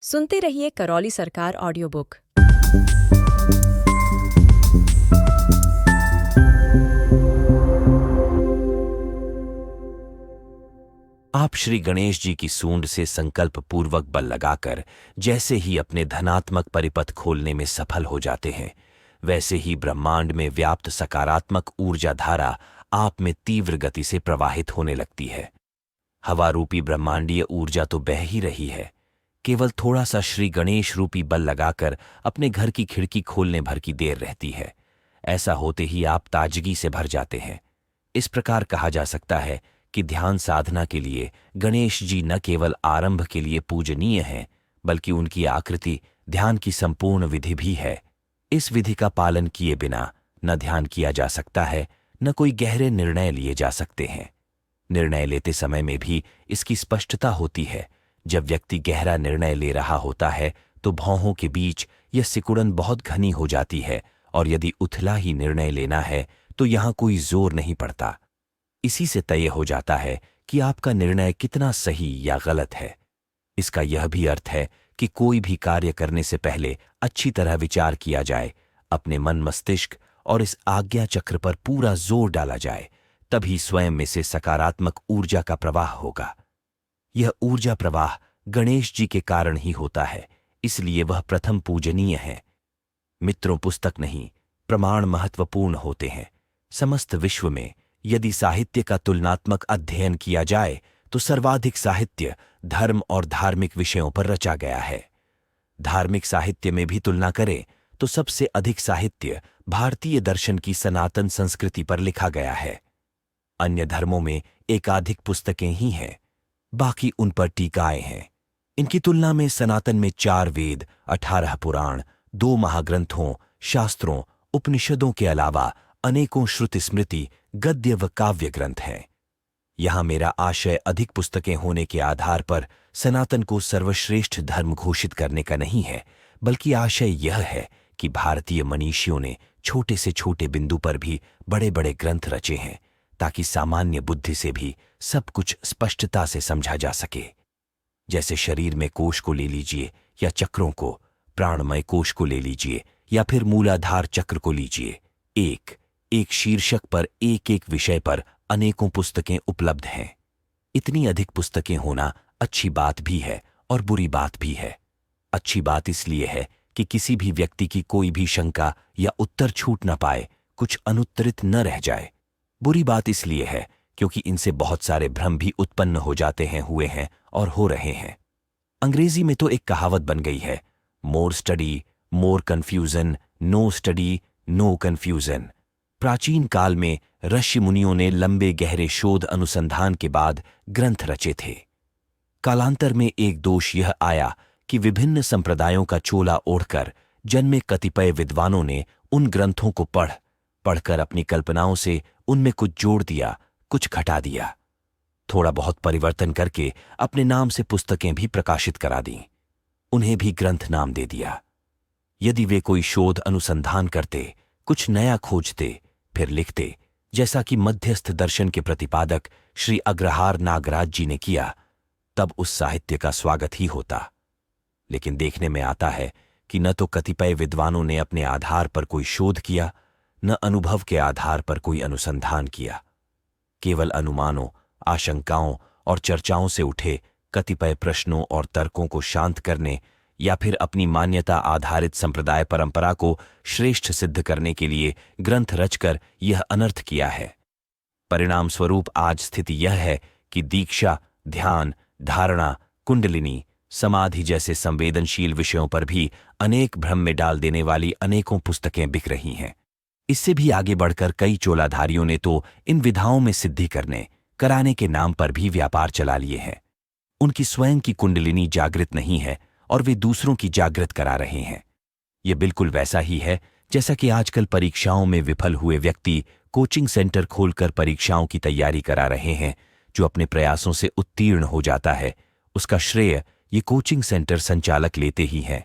सुनते रहिए करौली सरकार ऑडियो बुक। आप श्री गणेश जी की सूंड से संकल्प पूर्वक बल लगाकर जैसे ही अपने धनात्मक परिपथ खोलने में सफल हो जाते हैं, वैसे ही ब्रह्मांड में व्याप्त सकारात्मक ऊर्जा धारा आप में तीव्र गति से प्रवाहित होने लगती है। हवा रूपी ब्रह्मांडीय ऊर्जा तो बह ही रही है, केवल थोड़ा सा श्री गणेश रूपी बल लगाकर अपने घर की खिड़की खोलने भर की देर रहती है। ऐसा होते ही आप ताजगी से भर जाते हैं। इस प्रकार कहा जा सकता है कि ध्यान साधना के लिए गणेश जी न केवल आरंभ के लिए पूजनीय हैं, बल्कि उनकी आकृति ध्यान की संपूर्ण विधि भी है। इस विधि का पालन किए बिना न ध्यान किया जा सकता है, न कोई गहरे निर्णय लिए जा सकते हैं। निर्णय लेते समय में भी इसकी स्पष्टता होती है। जब व्यक्ति गहरा निर्णय ले रहा होता है तो भौहों के बीच यह सिकुड़न बहुत घनी हो जाती है, और यदि उथला ही निर्णय लेना है तो यहां कोई जोर नहीं पड़ता। इसी से तय हो जाता है कि आपका निर्णय कितना सही या गलत है। इसका यह भी अर्थ है कि कोई भी कार्य करने से पहले अच्छी तरह विचार किया जाए, अपने मन मस्तिष्क और इस आज्ञा चक्र पर पूरा जोर डाला जाए, तभी स्वयं में से सकारात्मक ऊर्जा का प्रवाह होगा। यह ऊर्जा प्रवाह गणेश जी के कारण ही होता है, इसलिए वह प्रथम पूजनीय है। मित्रों, पुस्तक नहीं, प्रमाण महत्वपूर्ण होते हैं। समस्त विश्व में यदि साहित्य का तुलनात्मक अध्ययन किया जाए तो सर्वाधिक साहित्य धर्म और धार्मिक विषयों पर रचा गया है। धार्मिक साहित्य में भी तुलना करें तो सबसे अधिक साहित्य भारतीय दर्शन की सनातन संस्कृति पर लिखा गया है। अन्य धर्मों में एकाधिक पुस्तकें ही हैं, बाकी उन पर टीकाएं हैं। इनकी तुलना में सनातन में 4 वेद, 18 पुराण, 2 महाग्रंथों, शास्त्रों, उपनिषदों के अलावा अनेकों श्रुति स्मृति, गद्य व काव्य ग्रंथ हैं। यहां मेरा आशय अधिक पुस्तकें होने के आधार पर सनातन को सर्वश्रेष्ठ धर्म घोषित करने का नहीं है, बल्कि आशय यह है कि भारतीय मनीषियों ने छोटे से छोटे बिंदु पर भी बड़े बड़े ग्रंथ रचे हैं, ताकि सामान्य बुद्धि से भी सब कुछ स्पष्टता से समझा जा सके। जैसे शरीर में कोश को ले लीजिए या चक्रों को, प्राणमय कोश को ले लीजिए या फिर मूलाधार चक्र को लीजिए। एक एक शीर्षक पर एक एक विषय पर अनेकों पुस्तकें उपलब्ध हैं। इतनी अधिक पुस्तकें होना अच्छी बात भी है और बुरी बात भी है। अच्छी बात इसलिए है कि किसी भी व्यक्ति की कोई भी शंका या उत्तर छूट न पाए, कुछ अनुत्तरित न रह जाए। बुरी बात इसलिए है क्योंकि इनसे बहुत सारे भ्रम भी उत्पन्न हो जाते हैं, हुए हैं और हो रहे हैं। अंग्रेजी में तो एक कहावत बन गई है, more study more confusion, no study no confusion. प्राचीन काल में ऋषि मुनियों ने लंबे गहरे शोध अनुसंधान के बाद ग्रंथ रचे थे। कालांतर में एक दोष यह आया कि विभिन्न संप्रदायों का चोला ओढ़कर जन्मे कतिपय विद्वानों ने उन ग्रंथों को पढ़कर अपनी कल्पनाओं से उनमें कुछ जोड़ दिया, कुछ घटा दिया। थोड़ा बहुत परिवर्तन करके अपने नाम से पुस्तकें भी प्रकाशित करा दी, उन्हें भी ग्रंथ नाम दे दिया। यदि वे कोई शोध अनुसंधान करते, कुछ नया खोजते, फिर लिखते, जैसा कि मध्यस्थ दर्शन के प्रतिपादक श्री अग्रहार नागराज जी ने किया, तब उस साहित्य का स्वागत ही होता। लेकिन देखने में आता है कि न तो कतिपय विद्वानों ने अपने आधार पर कोई शोध किया, न अनुभव के आधार पर कोई अनुसंधान किया। केवल अनुमानों, आशंकाओं और चर्चाओं से उठे कतिपय प्रश्नों और तर्कों को शांत करने या फिर अपनी मान्यता आधारित संप्रदाय परंपरा को श्रेष्ठ सिद्ध करने के लिए ग्रंथ रचकर यह अनर्थ किया है। परिणाम स्वरूप आज स्थिति यह है कि दीक्षा, ध्यान, धारणा, कुंडलिनी, समाधि जैसे संवेदनशील विषयों पर भी अनेक भ्रम में डाल देने वाली अनेकों पुस्तकें बिक रही हैं। इससे भी आगे बढ़कर कई चोलाधारियों ने तो इन विधाओं में सिद्धि कराने के नाम पर भी व्यापार चला लिए हैं। उनकी स्वयं की कुंडलिनी जागृत नहीं है और वे दूसरों की जागृत करा रहे हैं। यह बिल्कुल वैसा ही है जैसा कि आजकल परीक्षाओं में विफल हुए व्यक्ति कोचिंग सेंटर खोलकर परीक्षाओं की तैयारी करा रहे हैं। जो अपने प्रयासों से उत्तीर्ण हो जाता है, उसका श्रेय ये कोचिंग सेंटर संचालक लेते ही हैं।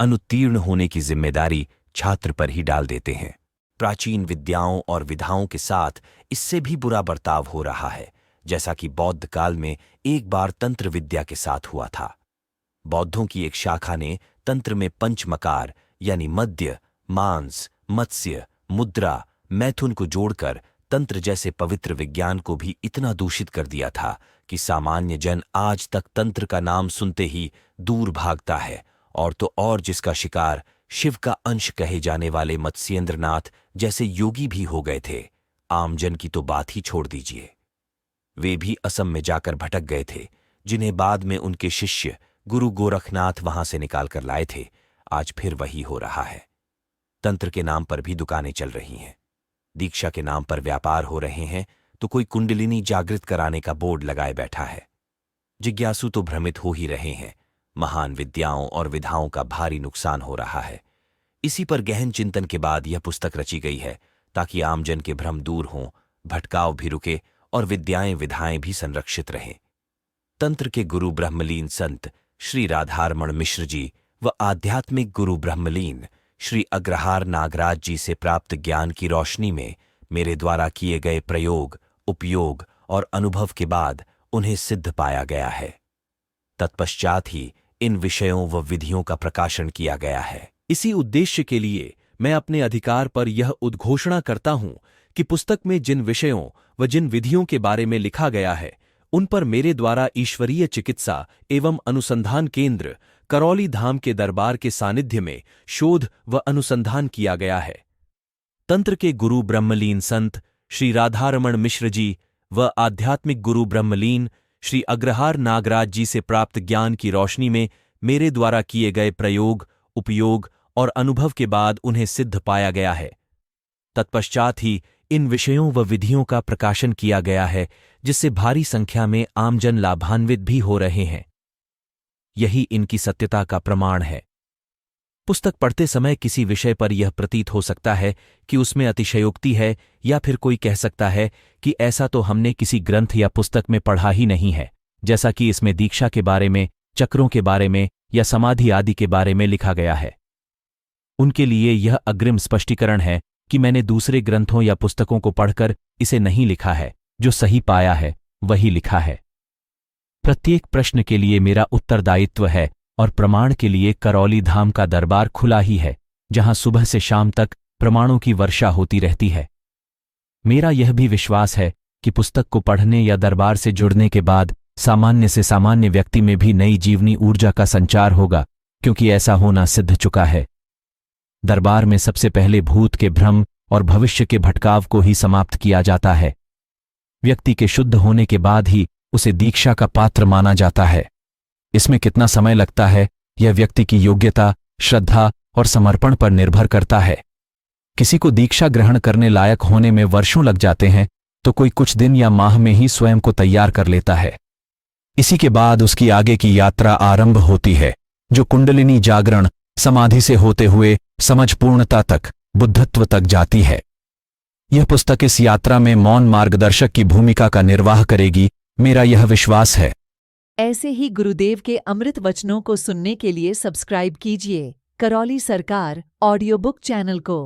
अनुत्तीर्ण होने की जिम्मेदारी छात्र पर ही डाल देते हैं। प्राचीन विद्याओं और विधाओं के साथ इससे भी बुरा बर्ताव हो रहा है, जैसा कि बौद्ध काल में एक बार तंत्र विद्या के साथ हुआ था। बौद्धों की एक शाखा ने तंत्र में पंचमकार यानी मद्य, मांस, मत्स्य, मुद्रा, मैथुन को जोड़कर तंत्र जैसे पवित्र विज्ञान को भी इतना दूषित कर दिया था कि सामान्य जन आज तक तंत्र का नाम सुनते ही दूर भागता है, और तो और जिसका शिकार शिव का अंश कहे जाने वाले मत्स्येंद्रनाथ जैसे योगी भी हो गए थे। आमजन की तो बात ही छोड़ दीजिए। वे भी असम में जाकर भटक गए थे, जिन्हें बाद में उनके शिष्य गुरु गोरखनाथ वहां से निकाल कर लाए थे। आज फिर वही हो रहा है। तंत्र के नाम पर भी दुकानें चल रही हैं, दीक्षा के नाम पर व्यापार हो रहे हैं, तो कोई कुंडलिनी जागृत कराने का बोर्ड लगाए बैठा है। जिज्ञासु तो भ्रमित हो ही रहे हैं। महान विद्याओं और विधाओं का भारी नुकसान हो रहा है। इसी पर गहन चिंतन के बाद यह पुस्तक रची गई है, ताकि आमजन के भ्रम दूर हों, भटकाव भी रुके और विद्याएं विधाएं भी संरक्षित रहें। तंत्र के गुरु ब्रह्मलीन संत श्री राधारमण मिश्र जी व आध्यात्मिक गुरु ब्रह्मलीन श्री अग्रहार नागराज जी से प्राप्त ज्ञान की रोशनी में मेरे द्वारा किए गए प्रयोग, उपयोग और अनुभव के बाद उन्हें सिद्ध पाया गया है। तत्पश्चात ही इन विषयों व विधियों का प्रकाशन किया गया है। इसी उद्देश्य के लिए मैं अपने अधिकार पर यह उद्घोषणा करता हूं कि पुस्तक में जिन विषयों व जिन विधियों के बारे में लिखा गया है, उन पर मेरे द्वारा ईश्वरीय चिकित्सा एवं अनुसंधान केंद्र करौली धाम के दरबार के सानिध्य में शोध व अनुसंधान किया गया है। तंत्र के गुरु ब्रह्मलीन संत श्री राधारमण मिश्र जी व आध्यात्मिक गुरु ब्रह्मलीन श्री अग्रहार नागराज जी से प्राप्त ज्ञान की रोशनी में मेरे द्वारा किए गए प्रयोग, उपयोग और अनुभव के बाद उन्हें सिद्ध पाया गया है। तत्पश्चात ही इन विषयों व विधियों का प्रकाशन किया गया है, जिससे भारी संख्या में आमजन लाभान्वित भी हो रहे हैं। यही इनकी सत्यता का प्रमाण है। पुस्तक पढ़ते समय किसी विषय पर यह प्रतीत हो सकता है कि उसमें अतिशयोक्ति है, या फिर कोई कह सकता है कि ऐसा तो हमने किसी ग्रंथ या पुस्तक में पढ़ा ही नहीं है, जैसा कि इसमें दीक्षा के बारे में, चक्रों के बारे में या समाधि आदि के बारे में लिखा गया है। उनके लिए यह अग्रिम स्पष्टीकरण है कि मैंने दूसरे ग्रंथों या पुस्तकों को पढ़कर इसे नहीं लिखा है, जो सही पाया है वही लिखा है। प्रत्येक प्रश्न के लिए मेरा उत्तरदायित्व है और प्रमाण के लिए करौली धाम का दरबार खुला ही है, जहां सुबह से शाम तक प्रमाणों की वर्षा होती रहती है। मेरा यह भी विश्वास है कि पुस्तक को पढ़ने या दरबार से जुड़ने के बाद सामान्य से सामान्य व्यक्ति में भी नई जीवनी ऊर्जा का संचार होगा, क्योंकि ऐसा होना सिद्ध चुका है। दरबार में सबसे पहले भूत के भ्रम और भविष्य के भटकाव को ही समाप्त किया जाता है। व्यक्ति के शुद्ध होने के बाद ही उसे दीक्षा का पात्र माना जाता है। इसमें कितना समय लगता है, यह व्यक्ति की योग्यता, श्रद्धा और समर्पण पर निर्भर करता है। किसी को दीक्षा ग्रहण करने लायक होने में वर्षों लग जाते हैं, तो कोई कुछ दिन या माह में ही स्वयं को तैयार कर लेता है। इसी के बाद उसकी आगे की यात्रा आरंभ होती है, जो कुंडलिनी जागरण समाधि से होते हुए समझ पूर्णता तक, बुद्धत्व तक जाती है। यह पुस्तक इस यात्रा में मौन मार्गदर्शक की भूमिका का निर्वाह करेगी, मेरा यह विश्वास है। ऐसे ही गुरुदेव के अमृत वचनों को सुनने के लिए सब्सक्राइब कीजिए करौली सरकार ऑडियो बुक चैनल को।